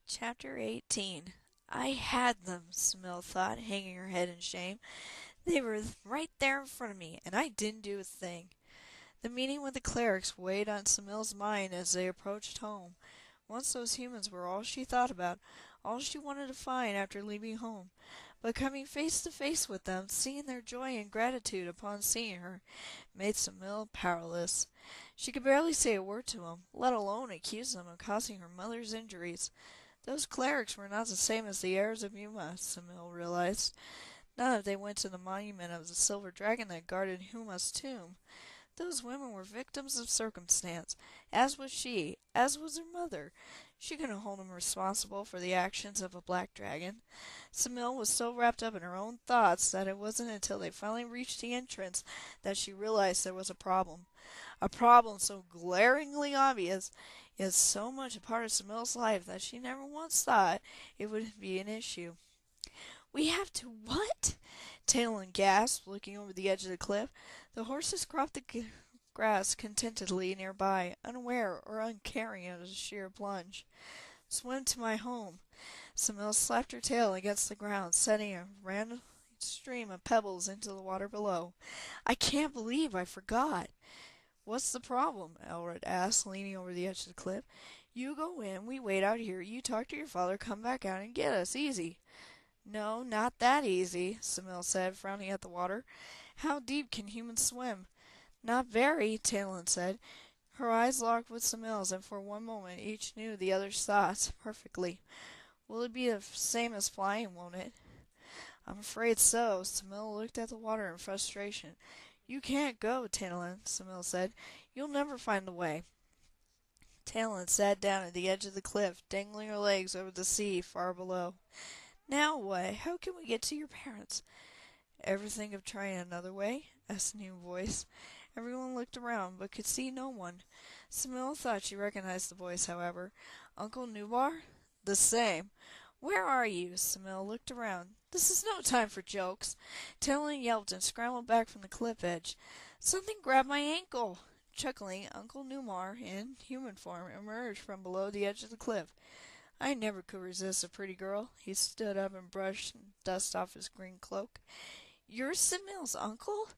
Chapter 18. I had them, Smil thought, hanging her head in shame. They were right there in front of me, and I didn't do a thing. The meeting with the clerics weighed on Smil's mind as they approached home. Once those humans were all she thought about, all she wanted to find after leaving home. But coming face to face with them, seeing their joy and gratitude upon seeing her, made Smil powerless. She could barely say a word to them, let alone accuse them of causing her mother's injuries. Those clerics were not the same as the heirs of Yuma, Samil realized. None of they went to the monument of the silver dragon that guarded Huma's tomb. Those women were victims of circumstance, as was she, as was her mother. She couldn't hold them responsible for the actions of a black dragon. Samil was so wrapped up in her own thoughts that it wasn't until they finally reached the entrance that she realized there was a problem. A problem so glaringly obvious, yet so much a part of Samil's life that she never once thought it would be an issue. "We have to what?" Talon gasped, looking over the edge of the cliff. The horses cropped the grass contentedly nearby, unaware or uncaring of the sheer plunge. "Swim to my home." Samil slapped her tail against the ground, sending a random stream of pebbles into the water below. "I can't believe I forgot." "What's the problem?" Elred asked, leaning over the edge of the cliff. "You go in, we wait out here, you talk to your father, come back out and get us. Easy." "No, not that easy," Samil said, frowning at the water. "How deep can humans swim?" "Not very," Talon said. Her eyes locked with Samil's, and for one moment each knew the other's thoughts perfectly. "Will it be the same as flying, won't it?" "I'm afraid so." Samil looked at the water in frustration. "You can't go, Talon," Samil said. "You'll never find the way." Talon sat down at the edge of the cliff, dangling her legs over the sea far below. "Now what? How can we get to your parents?" "Ever think of trying another way?" asked a new voice. Everyone looked around, but could see no one. Samil thought she recognized the voice, however. "Uncle Nubar?" "The same." "Where are you?" Samil looked around. "This is no time for jokes." Talon yelped and scrambled back from the cliff edge. "Something grabbed my ankle." Chuckling, Uncle Numar, in human form, emerged from below the edge of the cliff. "I never could resist a pretty girl." He stood up and brushed dust off his green cloak. "You're Samil's uncle?"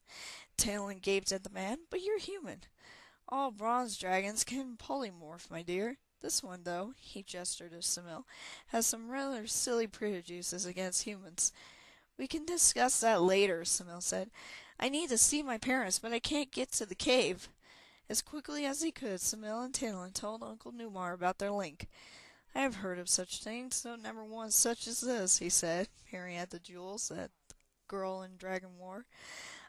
Talon gaped at the man. "But you're human." "All bronze dragons can polymorph, my dear. This one, though," he gestured to Samil, "has some rather silly prejudices against humans." "We can discuss that later," Samil said. "I need to see my parents, but I can't get to the cave." As quickly as he could, Samil and Talon told Uncle Numar about their link. "I have heard of such things, though never one such as this," he said, peering at the jewels that the girl and dragon wore.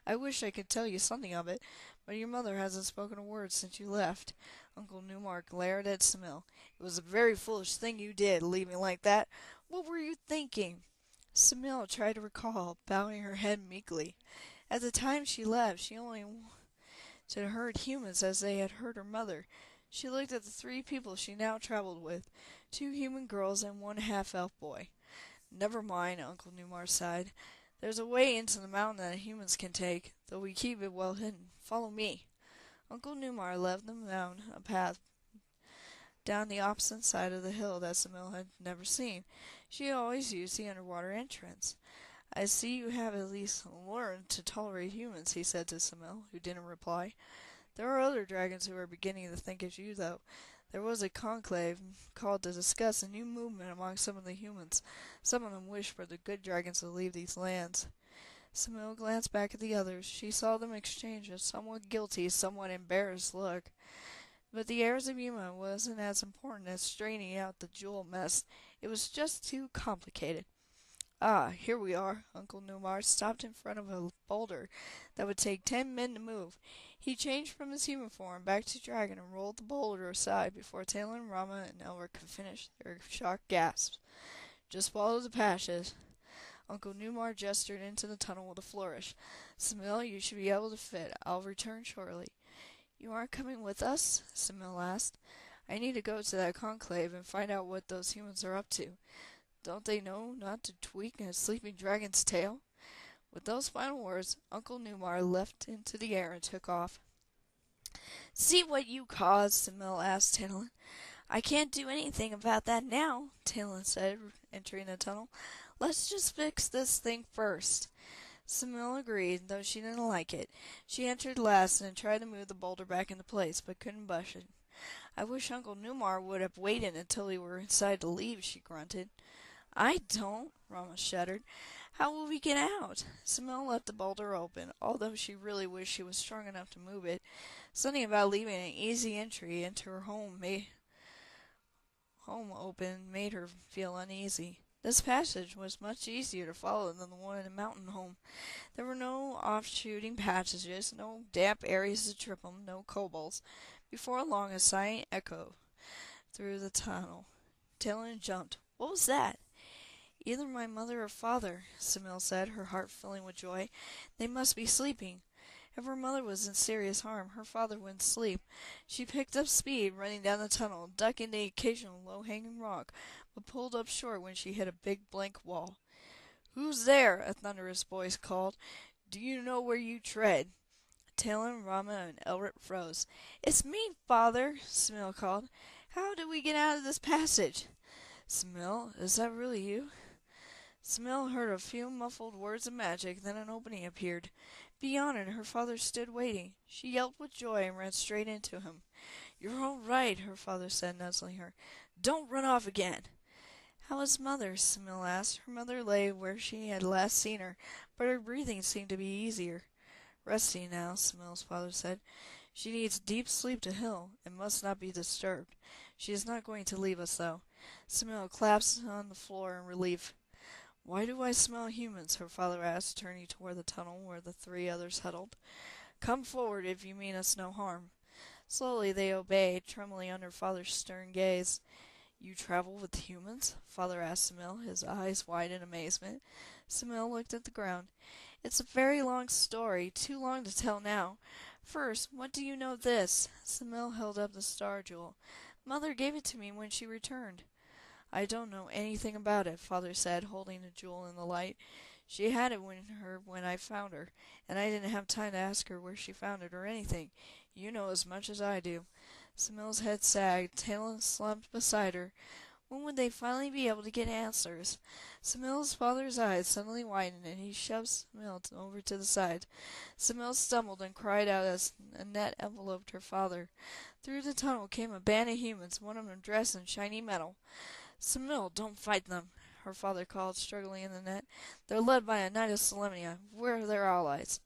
"I wish I could tell you something of it, but your mother hasn't spoken a word since you left." Uncle Newmark glared at Samil. "It was a very foolish thing you did, leaving like that. What were you thinking?" Samil tried to recall, bowing her head meekly. At the time she left, she only had heard humans as they had heard her mother. She looked at the three people she now traveled with, two human girls and one half-elf boy. "Never mind," Uncle Newmar sighed. "There's a way into the mountain that humans can take, though we keep it well hidden. Follow me." Uncle Newmar led them down a path down the opposite side of the hill that Samil had never seen. She had always used the underwater entrance. "I see you have at least learned to tolerate humans," he said to Samil, who didn't reply. "There are other dragons who are beginning to think as you, though. There was a conclave called to discuss a new movement among some of the humans. Some of them wish for the good dragons to leave these lands." Samil glanced back at the others. She saw them exchange a somewhat guilty, somewhat embarrassed look. But the heirs of Yuma wasn't as important as straightening out the jewel mess. It was just too complicated. "Ah, here we are." Uncle Numar stopped in front of a boulder that would take 10 men to move. He changed from his human form back to dragon and rolled the boulder aside before Talon, Rama, and Elric could finish their shocked gasps. "Just follow the passage." Uncle Numar gestured into the tunnel with a flourish. "Samil, you should be able to fit. I'll return shortly." "You aren't coming with us?" Samil asked. "I need to go to that conclave and find out what those humans are up to. Don't they know not to tweak a sleeping dragon's tail?" With those final words, Uncle Numar leapt into the air and took off. "See what you caused?" Samil asked Talon. I can't do anything about that now, Talon said, entering the tunnel. Let's just fix this thing first. Samil agreed, though she didn't like it. She entered last and tried to move the boulder back into place, but couldn't budge it. I wish Uncle Numar would have waited until we were inside to leave, she grunted. I don't, Rama shuddered. How will we get out? Samil left the boulder open, although she really wished she was strong enough to move it. Something about leaving an easy entry into her home open made her feel uneasy. This passage was much easier to follow than the one in the mountain home. There were no off-shooting passages, no damp areas to trip them, no kobolds. Before long, a sighing echoed through the tunnel. Talon jumped. What was that? Either my mother or father, Samil said, her heart filling with joy. They must be sleeping. If her mother was in serious harm, her father wouldn't sleep. She picked up speed, running down the tunnel, ducking the occasional low-hanging rock, but pulled up short when she hit a big blank wall. Who's there? A thunderous voice called. Do you know where you tread? Talon, Rama, and Elrit froze. It's me, father, Samil called. How do we get out of this passage? Samil, is that really you? Samil heard a few muffled words of magic, then an opening appeared. Beyond it, her father stood waiting. She yelped with joy and ran straight into him. You're all right, her father said, nuzzling her. Don't run off again. How is Mother? Samil asked. Her mother lay where she had last seen her, but her breathing seemed to be easier. Resting now, Samil's father said. She needs deep sleep to heal, and must not be disturbed. She is not going to leave us, though. Samil collapsed on the floor in relief. Why do I smell humans? Her father asked, turning toward the tunnel where the three others huddled. Come forward if you mean us no harm. Slowly they obeyed, trembling under father's stern gaze. You travel with humans? Father asked Samil, his eyes wide in amazement. Samil looked at the ground. It's a very long story, too long to tell now. First, what do you know of this? Samil held up the star jewel. Mother gave it to me when she returned. I don't know anything about it, Father said, holding the jewel in the light. She had it when I found her, and I didn't have time to ask her where she found it or anything. You know as much as I do. Samil's head sagged, Talon slumped beside her. When would they finally be able to get answers? Samil's father's eyes suddenly widened, and he shoved Samil over to the side. Samil stumbled and cried out as a net enveloped her father. Through the tunnel came a band of humans, one of them dressed in shiny metal. Samil, don't fight them, her father called, struggling in the net. They're led by a knight of Solemnia. We're their allies.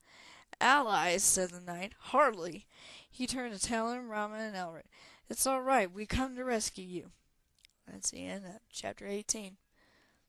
Allies, said the knight. Hardly. He turned to Talon, Rama, and Elrit. It's all right. We come to rescue you. That's the end of chapter 18.